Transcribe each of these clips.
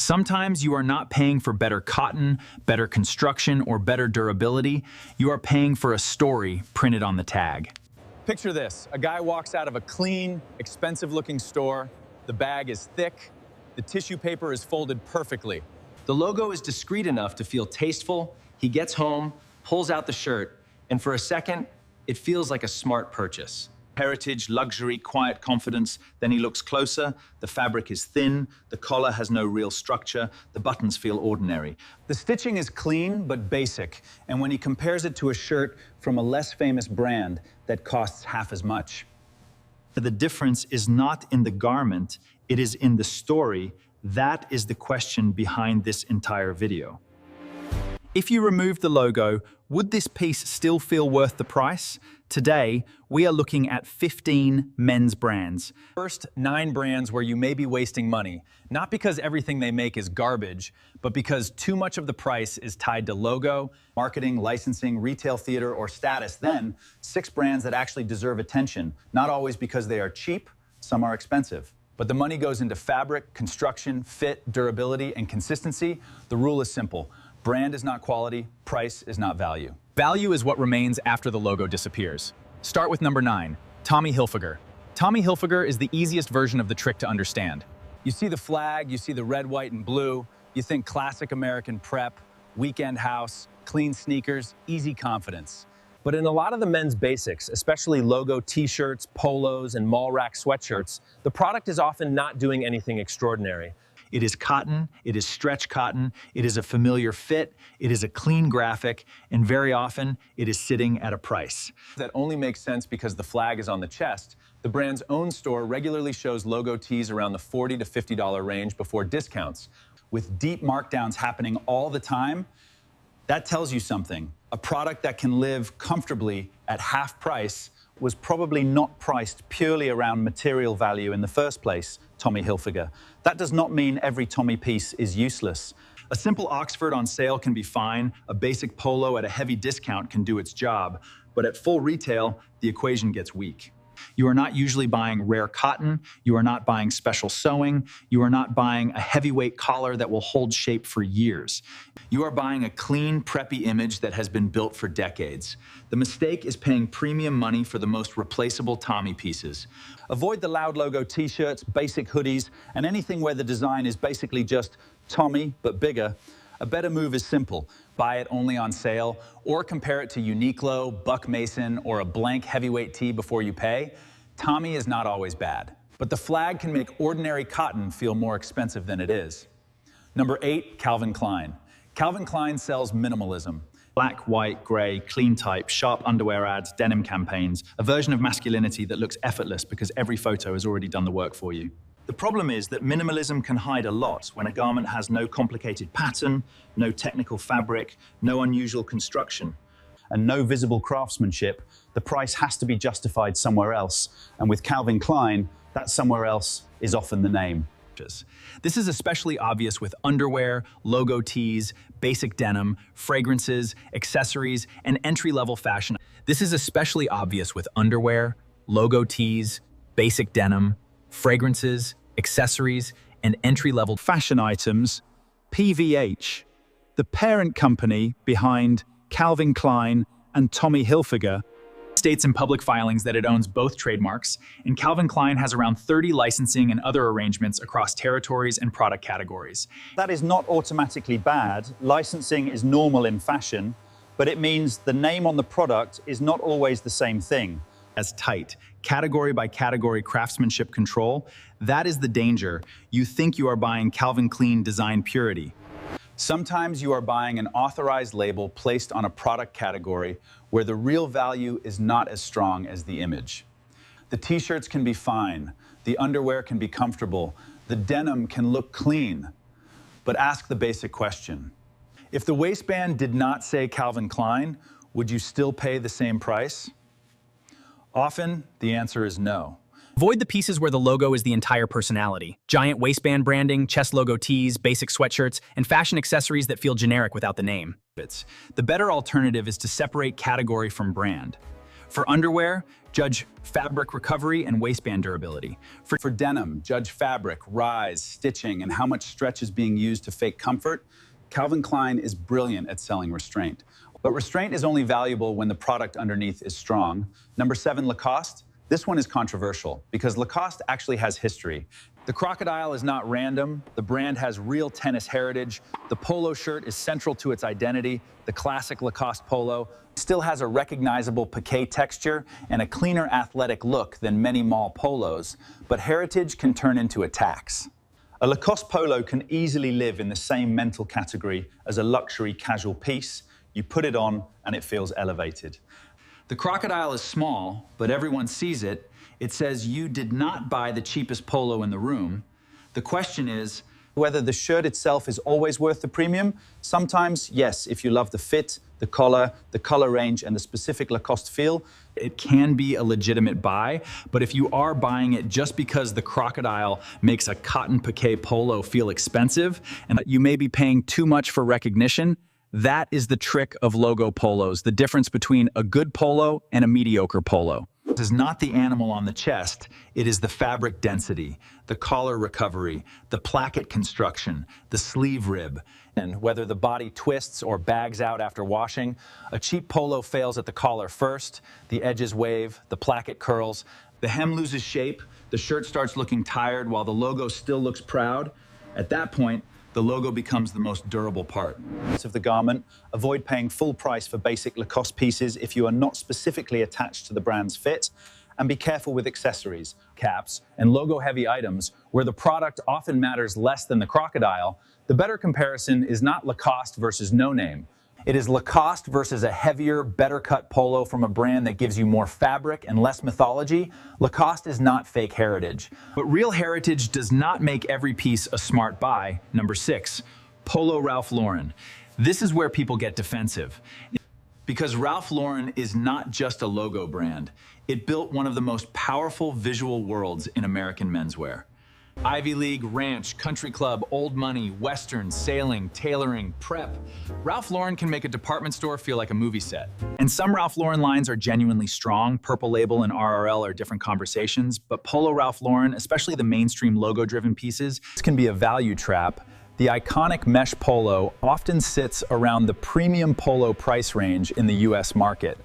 Sometimes you are not paying for better cotton, better construction, or better durability. You are paying for a story printed on the tag. Picture this. A guy walks out of a clean, expensive-looking store. The bag is thick. The tissue paper is folded perfectly. The logo is discreet enough to feel tasteful. He gets home, pulls out the shirt, and for a second, it feels like a smart purchase. Heritage, luxury, quiet confidence. Then he looks closer. The fabric is thin. The collar has no real structure. The buttons feel ordinary. The stitching is clean but basic, and when he compares it to a shirt from a less famous brand that costs half as much. The difference is not in the garment, it is in the story. That is the question behind this entire video. If you removed the logo, would this piece still feel worth the price? Today, we are looking at 15 men's brands. First, 9 brands where you may be wasting money, not because everything they make is garbage, but because too much of the price is tied to logo, marketing, licensing, retail theater, or status. Then, 6 brands that actually deserve attention, not always because they are cheap, some are expensive. But the money goes into fabric, construction, fit, durability, and consistency. The rule is simple. Brand is not quality, price is not value. Value is what remains after the logo disappears. Start with number 9, Tommy Hilfiger. Tommy Hilfiger is the easiest version of the trick to understand. You see the flag, you see the red, white, and blue. You think classic American prep, weekend house, clean sneakers, easy confidence. But in a lot of the men's basics, especially logo t-shirts, polos, and mall rack sweatshirts, the product is often not doing anything extraordinary. It is cotton, it is stretch cotton, it is a familiar fit, it is a clean graphic, and very often it is sitting at a price. That only makes sense because the flag is on the chest. The brand's own store regularly shows logo tees around the $40 to $50 range before discounts. With deep markdowns happening all the time, that tells you something. A product that can live comfortably at half price was probably not priced purely around material value in the first place, Tommy Hilfiger. That does not mean every Tommy piece is useless. A simple Oxford on sale can be fine, a basic polo at a heavy discount can do its job, but at full retail, the equation gets weak. You are not usually buying rare cotton, you are not buying special sewing, you are not buying a heavyweight collar that will hold shape for years. You are buying a clean, preppy image that has been built for decades. The mistake is paying premium money for the most replaceable Tommy pieces. Avoid the loud logo t-shirts, basic hoodies, and anything where the design is basically just Tommy, but bigger. A better move is simple. Buy it only on sale, or compare it to Uniqlo, Buck Mason, or a blank heavyweight tee before you pay. Tommy is not always bad, but the flag can make ordinary cotton feel more expensive than it is. Number 8, Calvin Klein. Calvin Klein sells minimalism. Black, white, gray, clean type, sharp underwear ads, denim campaigns, a version of masculinity that looks effortless because every photo has already done the work for you. The problem is that minimalism can hide a lot when a garment has no complicated pattern, no technical fabric, no unusual construction, and no visible craftsmanship. The price has to be justified somewhere else, and with Calvin Klein, that somewhere else is often the name. This is especially obvious with underwear, logo tees, basic denim, fragrances, accessories, and entry-level fashion. This is especially obvious with underwear, logo tees, basic denim, fragrances, accessories, and entry-level fashion items. PVH, the parent company behind Calvin Klein and Tommy Hilfiger, states in public filings that it owns both trademarks, and Calvin Klein has around 30 licensing and other arrangements across territories and product categories. That is not automatically bad. Licensing is normal in fashion, but it means the name on the product is not always the same thing. As tight, category by category craftsmanship control, that is the danger. You think you are buying Calvin Klein design purity. Sometimes you are buying an authorized label placed on a product category where the real value is not as strong as the image. The t-shirts can be fine, the underwear can be comfortable, the denim can look clean, but ask the basic question. If the waistband did not say Calvin Klein, would you still pay the same price? Often, the answer is no. Avoid the pieces where the logo is the entire personality. Giant waistband branding, chest logo tees, basic sweatshirts, and fashion accessories that feel generic without the name. The better alternative is to separate category from brand. For underwear, judge fabric recovery and waistband durability. For denim, judge fabric, rise, stitching, and how much stretch is being used to fake comfort. Calvin Klein is brilliant at selling restraint. But restraint is only valuable when the product underneath is strong. Number 7, Lacoste. This one is controversial because Lacoste actually has history. The crocodile is not random. The brand has real tennis heritage. The polo shirt is central to its identity. The classic Lacoste polo still has a recognizable piqué texture and a cleaner athletic look than many mall polos. But heritage can turn into a tax. A Lacoste polo can easily live in the same mental category as a luxury casual piece. You put it on and it feels elevated. The crocodile is small, but everyone sees it. It says you did not buy the cheapest polo in the room. The question is, whether the shirt itself is always worth the premium. Sometimes, yes, if you love the fit, the collar, the color range, and the specific Lacoste feel, it can be a legitimate buy. But if you are buying it just because the crocodile makes a cotton piqué polo feel expensive, and you may be paying too much for recognition, that is the trick of logo polos, the difference between a good polo and a mediocre polo. It is not the animal on the chest, it is the fabric density, the collar recovery, the placket construction, the sleeve rib. And whether the body twists or bags out after washing, a cheap polo fails at the collar first, the edges wave, the placket curls, the hem loses shape, the shirt starts looking tired while the logo still looks proud. At that point, the logo becomes the most durable part of the garment. Avoid paying full price for basic Lacoste pieces if you are not specifically attached to the brand's fit. And be careful with accessories, caps, and logo-heavy items where the product often matters less than the crocodile. The better comparison is not Lacoste versus no name. It is Lacoste versus a heavier, better-cut polo from a brand that gives you more fabric and less mythology. Lacoste is not fake heritage. But real heritage does not make every piece a smart buy. Number 6, Polo Ralph Lauren. This is where people get defensive. Because Ralph Lauren is not just a logo brand. It built one of the most powerful visual worlds in American menswear. Ivy League, ranch, country club, old money, western, sailing, tailoring, prep. Ralph Lauren can make a department store feel like a movie set. And some Ralph Lauren lines are genuinely strong. Purple Label and RRL are different conversations, but Polo Ralph Lauren, especially the mainstream logo-driven pieces, this can be a value trap. The iconic mesh polo often sits around the premium polo price range in the US market.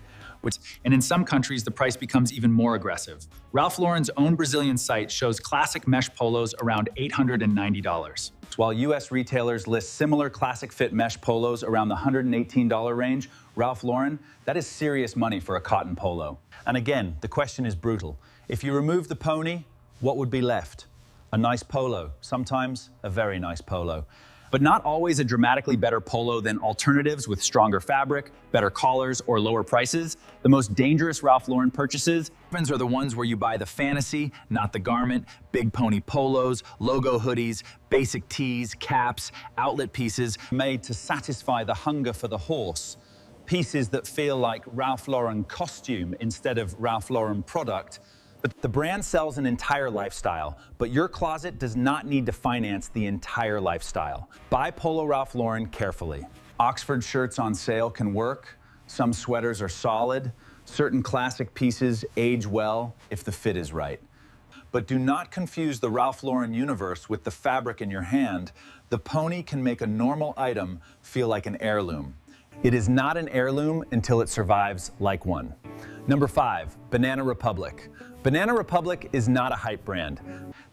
And in some countries, the price becomes even more aggressive. Ralph Lauren's own Brazilian site shows classic mesh polos around $890. While US retailers list similar classic fit mesh polos around the $118 range, Ralph Lauren, that is serious money for a cotton polo. And again, the question is brutal. If you remove the pony, what would be left? A nice polo, sometimes a very nice polo. But not always a dramatically better polo than alternatives with stronger fabric, better collars, or lower prices. The most dangerous Ralph Lauren purchases are the ones where you buy the fantasy, not the garment. Big pony polos, logo hoodies, basic tees, caps, outlet pieces made to satisfy the hunger for the horse. Pieces that feel like Ralph Lauren costume instead of Ralph Lauren product. But the brand sells an entire lifestyle, but your closet does not need to finance the entire lifestyle. Buy Polo Ralph Lauren carefully. Oxford shirts on sale can work. Some sweaters are solid. Certain classic pieces age well if the fit is right. But do not confuse the Ralph Lauren universe with the fabric in your hand. The pony can make a normal item feel like an heirloom. It is not an heirloom until it survives like one. Number 5, Banana Republic. Banana Republic is not a hype brand.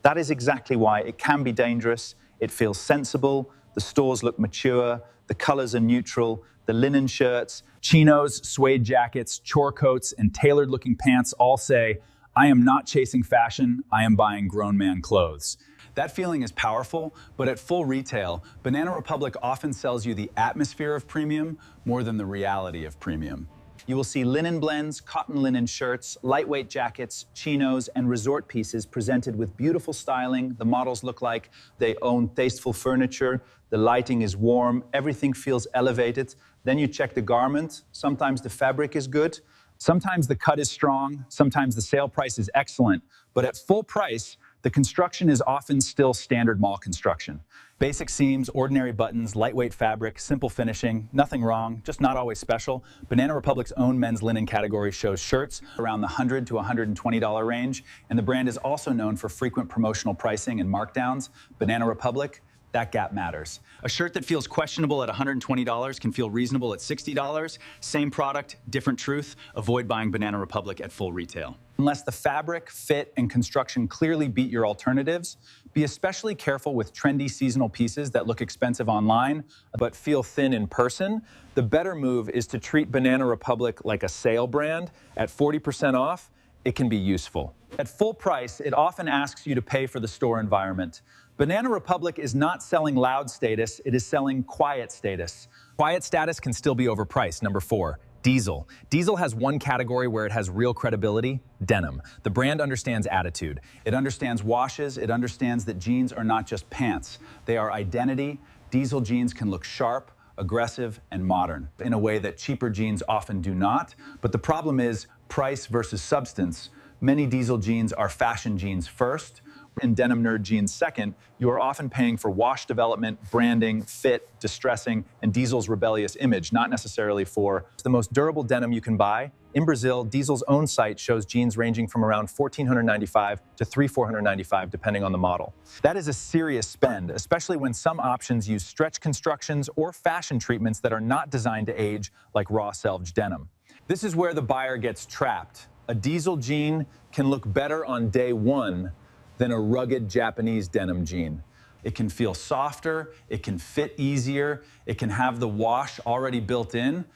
That is exactly why it can be dangerous. It feels sensible, the stores look mature, the colors are neutral, the linen shirts, chinos, suede jackets, chore coats, and tailored-looking pants all say, I am not chasing fashion, I am buying grown man clothes. That feeling is powerful, but at full retail, Banana Republic often sells you the atmosphere of premium more than the reality of premium. You will see linen blends, cotton linen shirts, lightweight jackets, chinos, and resort pieces presented with beautiful styling. The models look like they own tasteful furniture. The lighting is warm. Everything feels elevated. Then you check the garment. Sometimes the fabric is good. Sometimes the cut is strong. Sometimes the sale price is excellent. But at full price, The construction is often still standard mall construction. Basic seams, ordinary buttons, lightweight fabric, simple finishing, nothing wrong, just not always special. Banana Republic's own men's linen category shows shirts around the $100 to $120 range, and the brand is also known for frequent promotional pricing and markdowns. Banana Republic, that gap matters. A shirt that feels questionable at $120 can feel reasonable at $60. Same product, different truth. Avoid buying Banana Republic at full retail. Unless the fabric, fit, and construction clearly beat your alternatives, be especially careful with trendy seasonal pieces that look expensive online but feel thin in person. The better move is to treat Banana Republic like a sale brand. At 40% off, it can be useful. At full price, it often asks you to pay for the store environment. Banana Republic is not selling loud status, it is selling quiet status. Quiet status can still be overpriced. Number 4, diesel. Diesel has one category where it has real credibility: denim. The brand understands attitude. It understands washes, it understands that jeans are not just pants. They are identity. Diesel jeans can look sharp, aggressive, and modern in a way that cheaper jeans often do not. But the problem is price versus substance. Many diesel jeans are fashion jeans first, and denim nerd jeans second. You are often paying for wash development, branding, fit, distressing, and Diesel's rebellious image, not necessarily for the most durable denim you can buy. In Brazil, Diesel's own site shows jeans ranging from around $1,495 to $3,495, depending on the model. That is a serious spend, especially when some options use stretch constructions or fashion treatments that are not designed to age, like raw selvage denim. This is where the buyer gets trapped. A Diesel jean can look better on day one than a rugged Japanese denim jean. It can feel softer, it can fit easier, it can have the wash already built in,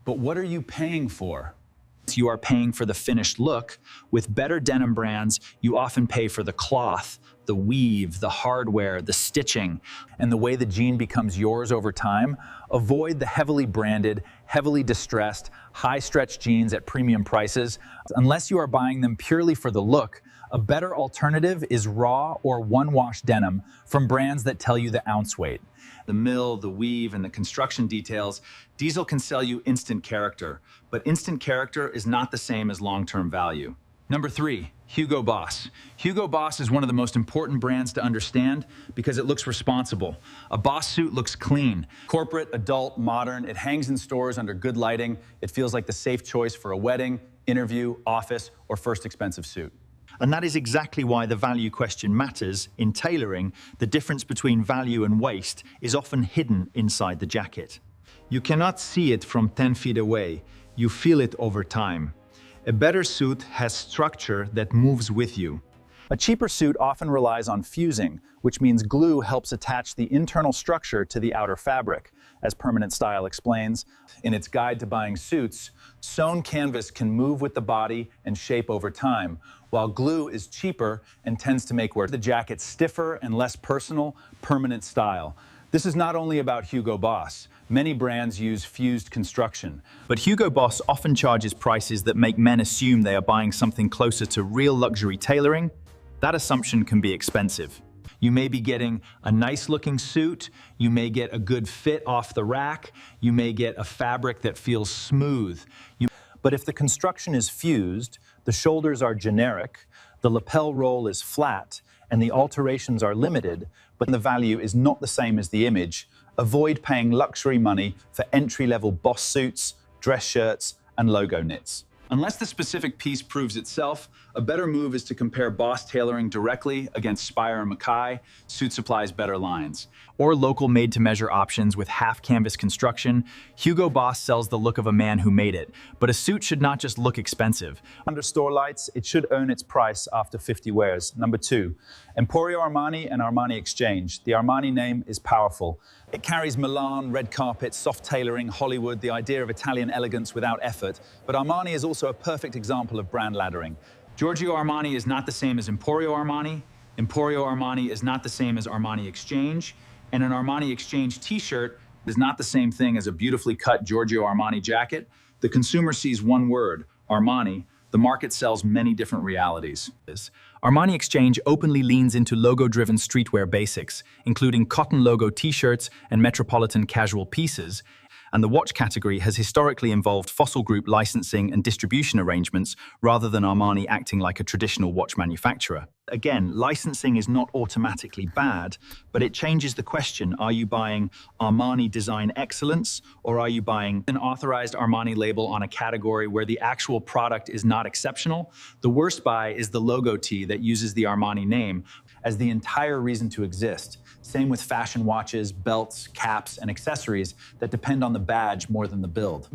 but what are you paying for? You are paying for the finished look. With better denim brands, you often pay for the cloth, the weave, the hardware, the stitching, and the way the jean becomes yours over time. Avoid the heavily branded, heavily distressed, high-stretch jeans at premium prices. Unless you are buying them purely for the look, a better alternative is raw or one-wash denim from brands that tell you the ounce weight. The mill, the weave, and the construction details. Diesel can sell you instant character, but instant character is not the same as long-term value. Number 3, Hugo Boss. Hugo Boss is one of the most important brands to understand because it looks responsible. A Boss suit looks clean. Corporate, adult, modern. It hangs in stores under good lighting. It feels like the safe choice for a wedding, interview, office, or first expensive suit. And that is exactly why the value question matters. In tailoring, the difference between value and waste is often hidden inside the jacket. You cannot see it from 10 feet away. You feel it over time. A better suit has structure that moves with you. A cheaper suit often relies on fusing, which means glue helps attach the internal structure to the outer fabric. As Permanent Style explains in its guide to buying suits, sewn canvas can move with the body and shape over time, while glue is cheaper and tends to make the jacket stiffer and less personal. Permanent Style. This is not only about Hugo Boss. Many brands use fused construction. But Hugo Boss often charges prices that make men assume they are buying something closer to real luxury tailoring. That assumption can be expensive. You may be getting a nice-looking suit, you may get a good fit off the rack, you may get a fabric that feels smooth. But if the construction is fused, the shoulders are generic, the lapel roll is flat, and the alterations are limited, but the value is not the same as the image, avoid paying luxury money for entry-level Boss suits, dress shirts, and logo knits. Unless the specific piece proves itself, a better move is to compare Boss tailoring directly against Spier Mackay, Suit Supply's better lines. Or local made-to-measure options with half-canvas construction. Hugo Boss sells the look of a man who made it, but a suit should not just look expensive. Under store lights, it should earn its price after 50 wears. Number 2, Emporio Armani and Armani Exchange. The Armani name is powerful. It carries Milan, red carpet, soft tailoring, Hollywood, the idea of Italian elegance without effort. But Armani is also a perfect example of brand laddering. Giorgio Armani is not the same as Emporio Armani. Emporio Armani is not the same as Armani Exchange. And an Armani Exchange t-shirt is not the same thing as a beautifully cut Giorgio Armani jacket. The consumer sees one word, Armani. The market sells many different realities. Armani Exchange openly leans into logo-driven streetwear basics, including cotton logo t-shirts and metropolitan casual pieces. and the watch category has historically involved Fossil Group licensing and distribution arrangements rather than Armani acting like a traditional watch manufacturer. Again, licensing is not automatically bad, but it changes the question: are you buying Armani design excellence, or are you buying an authorized Armani label on a category where the actual product is not exceptional? The worst buy is the logo tee that uses the Armani name as the entire reason to exist. Same with fashion watches, belts, caps, and accessories that depend on the badge more than the build.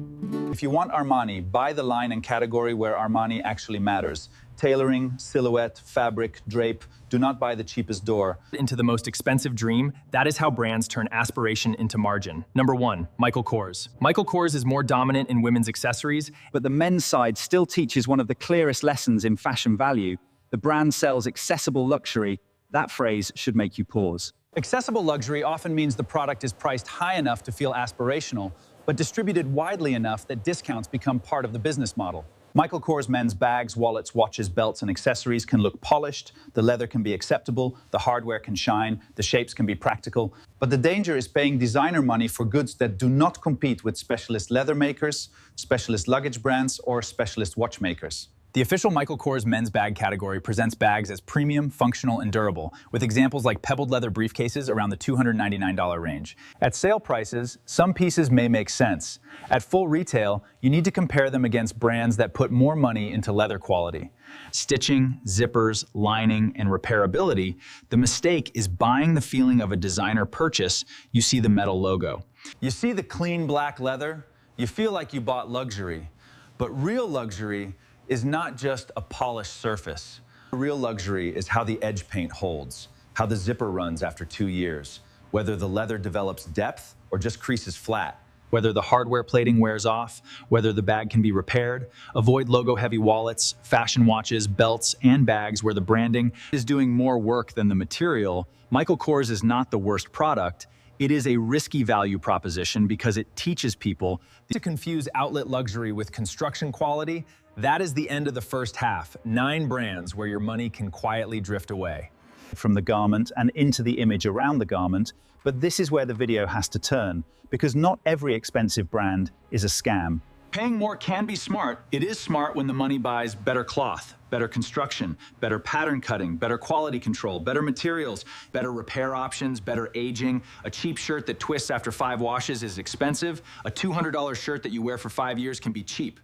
If you want Armani, buy the line and category where Armani actually matters. Tailoring, silhouette, fabric, drape. Do not buy the cheapest door into the most expensive dream. That is how brands turn aspiration into margin. Number 1, Michael Kors. Michael Kors is more dominant in women's accessories, but the men's side still teaches one of the clearest lessons in fashion value. The brand sells accessible luxury. That phrase should make you pause. Accessible luxury often means the product is priced high enough to feel aspirational, but distributed widely enough that discounts become part of the business model. Michael Kors men's bags, wallets, watches, belts, and accessories can look polished, the leather can be acceptable, the hardware can shine, the shapes can be practical. But the danger is paying designer money for goods that do not compete with specialist leather makers, specialist luggage brands, or specialist watchmakers. The official Michael Kors men's bag category presents bags as premium, functional, and durable, with examples like pebbled leather briefcases around the $299 range. At sale prices, some pieces may make sense. At full retail, you need to compare them against brands that put more money into leather quality. Stitching, zippers, lining, and repairability, the mistake is buying the feeling of a designer purchase. You see the metal logo. You see the clean black leather, you feel like you bought luxury. But real luxury is not just a polished surface. Real luxury is how the edge paint holds, how the zipper runs after 2 years, whether the leather develops depth or just creases flat, whether the hardware plating wears off, whether the bag can be repaired. Avoid logo-heavy wallets, fashion watches, belts, and bags where the branding is doing more work than the material. Michael Kors is not the worst product. It is a risky value proposition because it teaches people to confuse outlet luxury with construction quality. That is the end of the first half. 9 brands where your money can quietly drift away from the garment and into the image around the garment. But this is where the video has to turn, because not every expensive brand is a scam. Paying more can be smart. It is smart when the money buys better cloth, better construction, better pattern cutting, better quality control, better materials, better repair options, better aging. A cheap shirt that twists after 5 washes is expensive. A $200 shirt that you wear for 5 years can be cheap.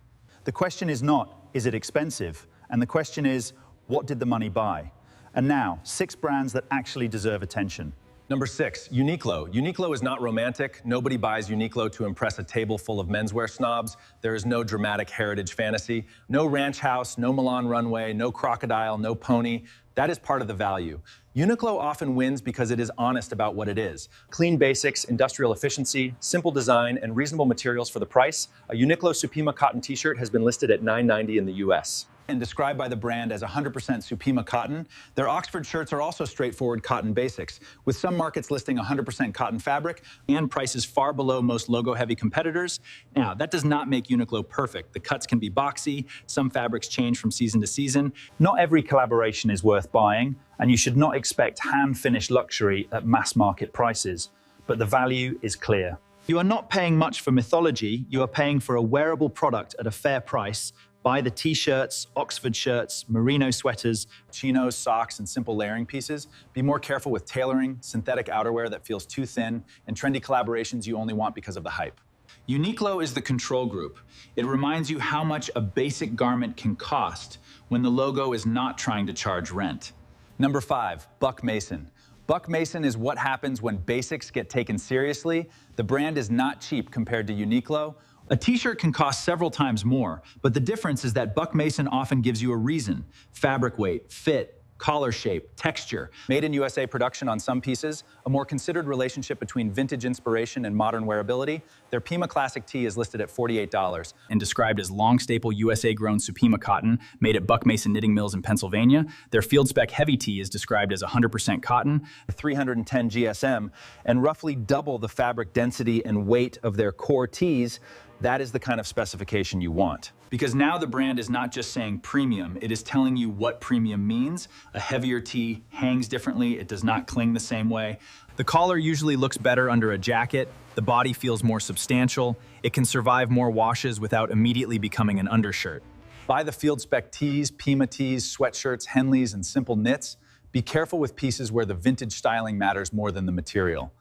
The question is not, is it expensive? And the question is, what did the money buy? And now, 6 brands that actually deserve attention. Number 6, Uniqlo. Uniqlo is not romantic. Nobody buys Uniqlo to impress a table full of menswear snobs. There is no dramatic heritage fantasy, no ranch house, no Milan runway, no crocodile, no pony. That is part of the value. Uniqlo often wins because it is honest about what it is. Clean basics, industrial efficiency, simple design, and reasonable materials for the price. A Uniqlo Supima cotton t-shirt has been listed at $9.90 in the US. And described by the brand as 100% Supima cotton, their Oxford shirts are also straightforward cotton basics, with some markets listing 100% cotton fabric and prices far below most logo-heavy competitors. Now, that does not make Uniqlo perfect. The cuts can be boxy, some fabrics change from season to season. Not every collaboration is worth buying, and you should not expect hand-finished luxury at mass market prices, but the value is clear. You are not paying much for mythology, you are paying for a wearable product at a fair price. Buy the t-shirts, Oxford shirts, merino sweaters, chinos, socks, and simple layering pieces. Be more careful with tailoring, synthetic outerwear that feels too thin, and trendy collaborations you only want because of the hype. Uniqlo is the control group. It reminds you how much a basic garment can cost when the logo is not trying to charge rent. Number 5, Buck Mason. Buck Mason is what happens when basics get taken seriously. The brand is not cheap compared to Uniqlo. A t-shirt can cost several times more, but the difference is that Buck Mason often gives you a reason: fabric weight, fit, collar shape, texture. Made in USA production on some pieces, a more considered relationship between vintage inspiration and modern wearability. Their Pima Classic tee is listed at $48. And described as long staple USA-grown Supima cotton made at Buck Mason Knitting Mills in Pennsylvania. Their field spec heavy tee is described as 100% cotton. 310 GSM, and roughly double the fabric density and weight of their core tees. That is the kind of specification you want. Because now the brand is not just saying premium, it is telling you what premium means. A heavier tee hangs differently, it does not cling the same way. The collar usually looks better under a jacket, the body feels more substantial, it can survive more washes without immediately becoming an undershirt. Buy the field spec tees, Pima tees, sweatshirts, Henleys, and simple knits. Be careful with pieces where the vintage styling matters more than the material.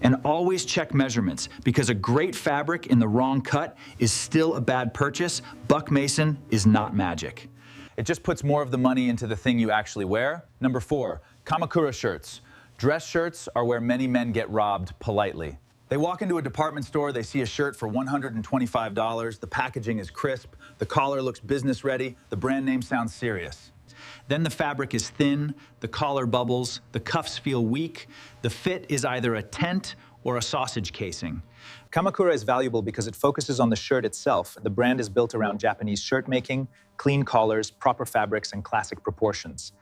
And always check measurements, because a great fabric in the wrong cut is still a bad purchase. Buck Mason is not magic. It just puts more of the money into the thing you actually wear. Number 4, Kamakura Shirts. Dress shirts are where many men get robbed politely. They walk into a department store, they see a shirt for $125, the packaging is crisp, the collar looks business ready, the brand name sounds serious. Then the fabric is thin, the collar bubbles, the cuffs feel weak, the fit is either a tent or a sausage casing. Kamakura is valuable because it focuses on the shirt itself. The brand is built around Japanese shirt making, clean collars, proper fabrics, and classic proportions.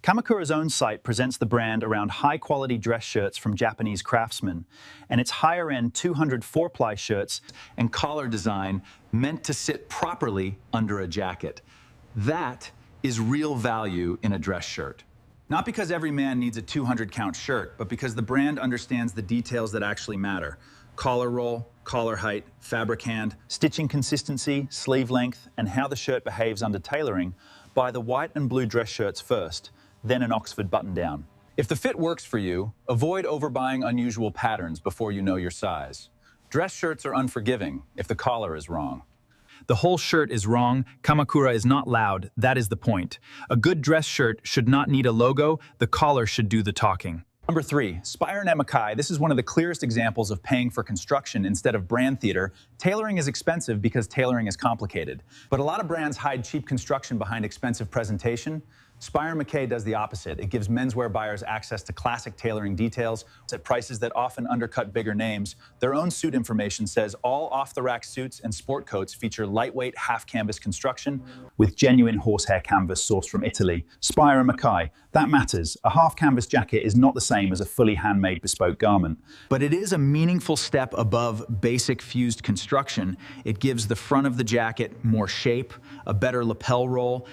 Kamakura's own site presents the brand around high-quality dress shirts from Japanese craftsmen, and its higher-end 200 4-ply shirts And collar design meant to sit properly under a jacket. That is real value in a dress shirt. Not because every man needs a 200-count shirt, but because the brand understands the details that actually matter. Collar roll, collar height, fabric hand, stitching consistency, sleeve length, and how the shirt behaves under tailoring. Buy the white and blue dress shirts first, then an Oxford button-down. If the fit works for you, avoid overbuying unusual patterns before you know your size. Dress shirts are unforgiving if the collar is wrong. The whole shirt is wrong, Kamakura is not loud, that is the point. A good dress shirt should not need a logo, the collar should do the talking. Number 3, Spier Mackay. This is one of the clearest examples of paying for construction instead of brand theater. Tailoring is expensive because tailoring is complicated. But a lot of brands hide cheap construction behind expensive presentation. Spier Mackay does the opposite. It gives menswear buyers access to classic tailoring details at prices that often undercut bigger names. Their own suit information says all off-the-rack suits and sport coats feature lightweight half-canvas construction with genuine horsehair canvas sourced from Italy. Spier Mackay, that matters. A half-canvas jacket is not the same as a fully handmade bespoke garment. But it is a meaningful step above basic fused construction. It gives the front of the jacket more shape, a better lapel roll,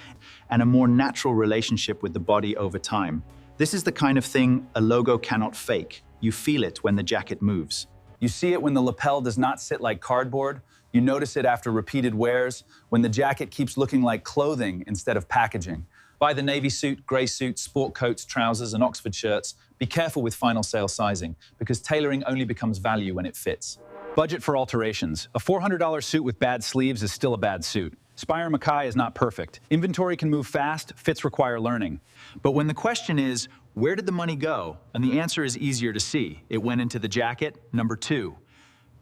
and a more natural relationship with the body over time. This is the kind of thing a logo cannot fake. You feel it when the jacket moves. You see it when the lapel does not sit like cardboard. You notice it after repeated wears, when the jacket keeps looking like clothing instead of packaging. Buy the navy suit, gray suit, sport coats, trousers, and Oxford shirts. Be careful with final sale sizing, because tailoring only becomes value when it fits. Budget for alterations. A $400 suit with bad sleeves is still a bad suit. Spier Mackay is not perfect. Inventory can move fast, fits require learning. But when the question is, where did the money go? And the answer is easier to see. It went into the jacket. Number 2,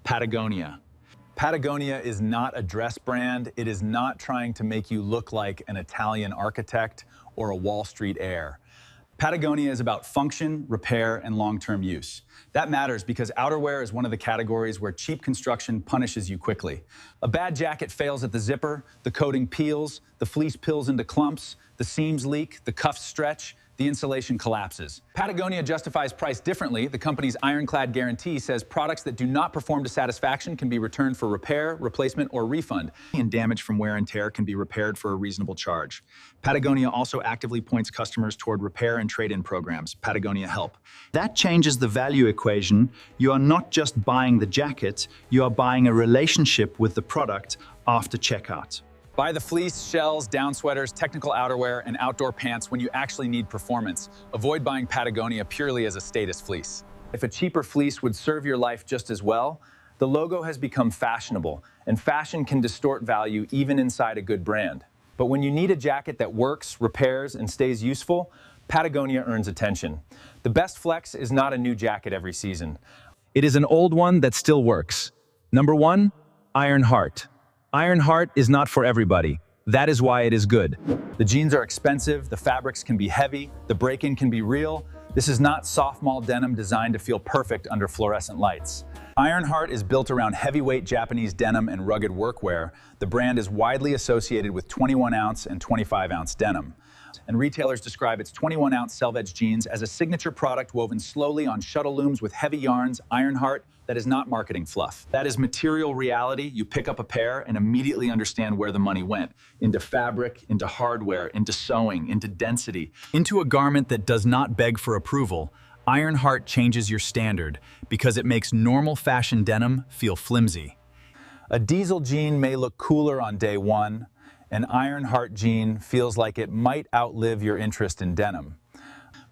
Patagonia. Patagonia is not a dress brand. It is not trying to make you look like an Italian architect or a Wall Street heir. Patagonia is about function, repair, and long-term use. That matters because outerwear is one of the categories where cheap construction punishes you quickly. A bad jacket fails at the zipper, the coating peels, the fleece pills into clumps, the seams leak, the cuffs stretch, the insulation collapses. Patagonia justifies price differently. The company's ironclad guarantee says products that do not perform to satisfaction can be returned for repair, replacement, or refund. And damage from wear and tear can be repaired for a reasonable charge. Patagonia also actively points customers toward repair and trade-in programs, Patagonia Help. That changes the value equation. You are not just buying the jacket, you are buying a relationship with the product after checkout. Buy the fleece, shells, down sweaters, technical outerwear, and outdoor pants when you actually need performance. Avoid buying Patagonia purely as a status fleece. If a cheaper fleece would serve your life just as well, the logo has become fashionable, and fashion can distort value even inside a good brand. But when you need a jacket that works, repairs, and stays useful, Patagonia earns attention. The best flex is not a new jacket every season. It is an old one that still works. Number 1, Iron Heart. Iron Heart is not for everybody. That is why it is good. The jeans are expensive, the fabrics can be heavy, the break-in can be real. This is not soft mall denim designed to feel perfect under fluorescent lights. Ironheart is built around heavyweight Japanese denim and rugged workwear. The brand is widely associated with 21-ounce and 25-ounce denim. And retailers describe its 21-ounce selvedge jeans as a signature product woven slowly on shuttle looms with heavy yarns. Ironheart, that is not marketing fluff. That is material reality. You pick up a pair and immediately understand where the money went. Into fabric, into hardware, into sewing, into density. Into a garment that does not beg for approval, Ironheart changes your standard because it makes normal fashion denim feel flimsy. A diesel jean may look cooler on day one. An Ironheart jean feels like it might outlive your interest in denim.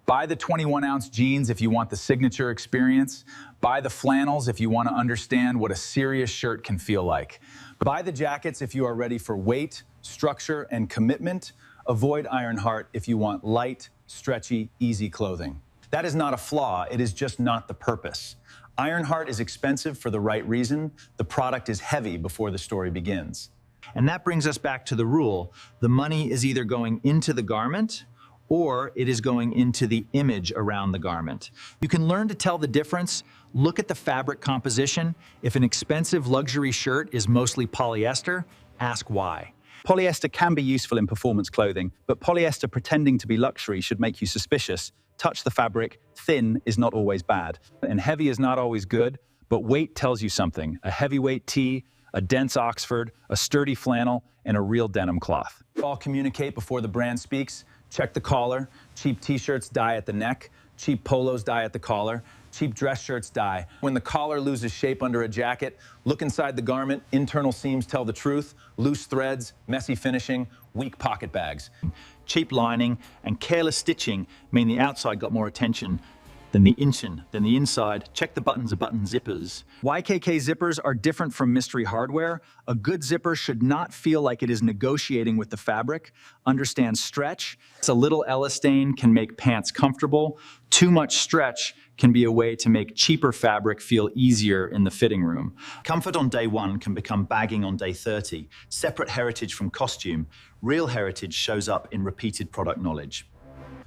Buy the 21-ounce jeans if you want the signature experience. Buy the flannels if you want to understand what a serious shirt can feel like. Buy the jackets if you are ready for weight, structure, and commitment. Avoid Ironheart if you want light, stretchy, easy clothing. That is not a flaw, it is just not the purpose. Ironheart is expensive for the right reason. The product is heavy before the story begins. And that brings us back to the rule. The money is either going into the garment or it is going into the image around the garment. You can learn to tell the difference. Look at the fabric composition. If an expensive luxury shirt is mostly polyester, ask why. Polyester can be useful in performance clothing, but polyester pretending to be luxury should make you suspicious. Touch the fabric. Thin is not always bad, and heavy is not always good, but weight tells you something. A heavyweight tee, a dense Oxford, a sturdy flannel, and a real denim cloth. All communicate before the brand speaks. Check the collar. Cheap t-shirts die at the neck. Cheap polos die at the collar. Cheap dress shirts die. When the collar loses shape under a jacket, look inside the garment. Internal seams tell the truth. Loose threads, messy finishing, weak pocket bags. Cheap lining and careless stitching mean the outside got more attention than the inside. Check the buttons are button zippers. YKK zippers are different from mystery hardware. A good zipper should not feel like it is negotiating with the fabric. Understand stretch. A little elastane can make pants comfortable. Too much stretch can be a way to make cheaper fabric feel easier in the fitting room. Comfort on day one can become bagging on day 30. Separate heritage from costume. Real heritage shows up in repeated product knowledge.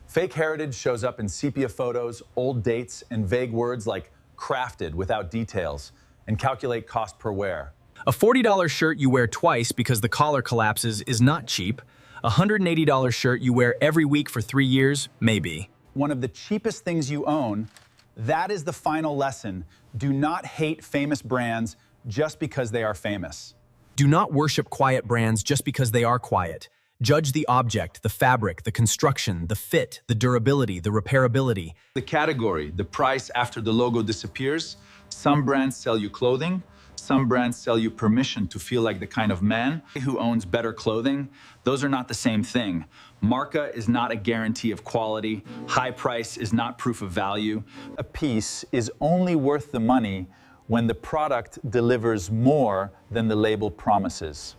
Fake heritage shows up in sepia photos, old dates, and vague words like crafted without details, and calculate cost per wear. A $40 shirt you wear twice because the collar collapses is not cheap. A $180 shirt you wear every week for 3 years, maybe. One of the cheapest things you own, that is the final lesson. Do not hate famous brands just because they are famous. Do not worship quiet brands just because they are quiet. Judge the object, the fabric, the construction, the fit, the durability, the repairability. The category, the price after the logo disappears. Some brands sell you clothing. Some brands sell you permission to feel like the kind of man who owns better clothing. Those are not the same thing. Marca is not a guarantee of quality. High price is not proof of value. A piece is only worth the money when the product delivers more than the label promises.